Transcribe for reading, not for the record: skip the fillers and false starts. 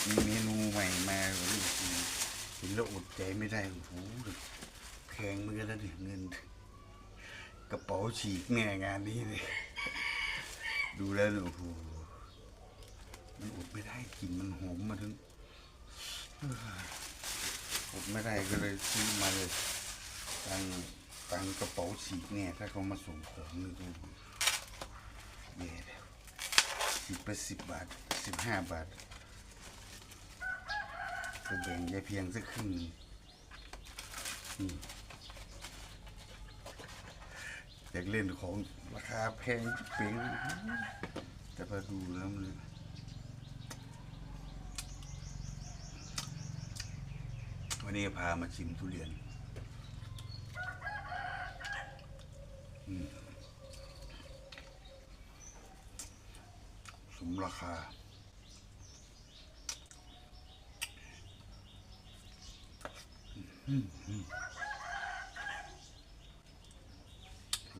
มีเมนูใหม่มาเห็นแล้วอดใจไม่ได้โอ้โหแพงเหมือนกันนะเนี่ยเงินกระเป๋าฉีกแน่งานนี้เลยดูแล้วโอ้โหมันอดไม่ได้กลิ่นมันหอมมาถึงอดไม่ได้ก็เลยซื้อมาเลยตังกระเป๋าฉีกแน่ถ้าเขามาส่งของนี่ก็แย่แล้วฉีกไป10 บาท15 บาทจะแบ่งยายเพียงสักครึ่งอยากเล่นของราคาแพงเป๋งแต่พอดูแล้วมันวันนี้พามาชิมทุเรียนสมราคา